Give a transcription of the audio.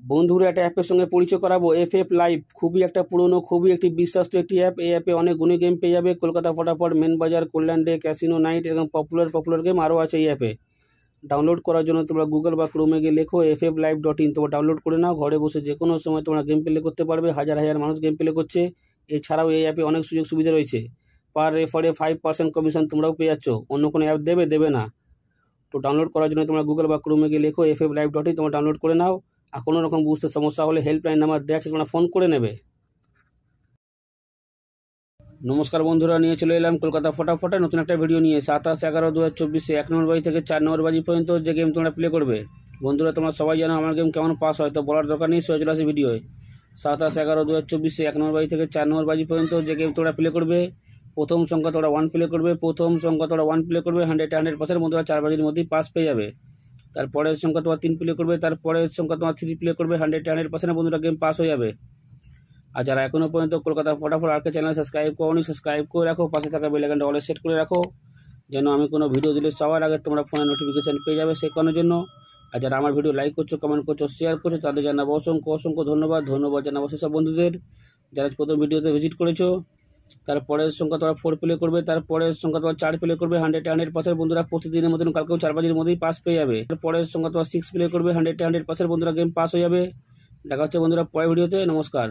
বন্ধুরা একটা অ্যাপের সঙ্গে পরিচয় করাবো, এফএফ লাইভ। খুবই একটা পুরনো, খুবই একটি বিশ্বস্ত একটি অ্যাপ। এই অ্যাপে অনেক গুণী গেম পেয়ে যাবে। কলকাতা ফটাফট, মেন বাজার, কল্যাণ ডে, ক্যাসিনো নাইট, এরকম পপুলার গেম আরও আছে এই অ্যাপে। ডাউনলোড করার জন্য তোমরা গুগল বা ক্রোমে গিয়ে লেখো fflive.in, তোমরা ডাউনলোড করে নাও। ঘরে বসে যে কোনো সময় তোমরা গেম প্লে করতে পারবে। হাজার হাজার মানুষ গেম প্লে করছে। এছাড়াও এই অ্যাপে অনেক সুযোগ সুবিধা রয়েছে। পার রেফারে 5% কমিশন তোমরাও পেয়ে যাচ্ছ। অন্য কোনো অ্যাপ দেবে না। তো ডাউনলোড করার জন্য তোমরা গুগল বা ক্রোমে গিয়ে লেখো fflive.in, তোমরা ডাউনলোড করে নাও। আর কোনো রকম বুঝতে সমস্যা হলে হেল্পলাইন নাম্বার দেওয়া আছে, তোমরা ফোন করে নেবে। নমস্কার বন্ধুরা, নিয়ে চলে এলাম কলকাতা ফটাফটে নতুন একটা ভিডিও নিয়ে। 27/11/2024 1 নম্বর বাজি থেকে 4 নম্বর বাজি পর্যন্ত যে গেম তোমরা প্লে করবে। বন্ধুরা তোমরা সবাই জানো আমার গেম কেমন পাস হয়, তো বলার দরকার নেই, চলে আসে ভিডিওয়। 27/11/2024 1 নম্বর বাজি থেকে 4 নম্বর বাজি পর্যন্ত যে গেম তোমরা প্লে করবে। প্রথম সংখ্যা তোমরা 1 প্লে করবে। 100% বন্ধুরা 4 বাজির মধ্যেই পাস পেয়ে যাবে। তারপরের সংখ্যা তোমার 3 প্লে করবে। তারপরের সংখ্যা তোমার 3 প্লে করবে। 100% বন্ধুরা গেম পাস হয়ে যাবে। আর যারা এখনও পর্যন্ত কলকাতা ফটাফট আরকে চ্যানেল সাবস্ক্রাইব করোনি, সাবস্ক্রাইব করে রাখো। পাশে থাকা বেল আইকনটা অলে সেট করে রাখো, যেন আমি কোনো ভিডিও দিলে সবার আগে তোমরা ফোনে নোটিফিকেশান পেয়ে যাবে শেখানোর জন্য। আর যারা আমার ভিডিও লাইক করছো, কমেন্ট করছো, শেয়ার করছো, তাদের জানাবো অসংখ্য ধন্যবাদ জানাবো সেসব বন্ধুদের যারা প্রথম ভিডিওতে ভিজিট করেছো। তারপরের সংখ্যা তোমরা 4 প্লে করবে। তারপরের সংখ্যা তোমার 4 প্লে করবে। 100% বন্ধুরা প্রতিদিনের মতন কালকেও 4 বাজির মধ্যেই পাস পেয়ে যাবে। তারপরের সংখ্যা তোমার 6 প্লে করবে। 100% বন্ধুরা গেম পাস হয়ে যাবে। দেখা হচ্ছে বন্ধুরা পরের ভিডিওতে। নমস্কার।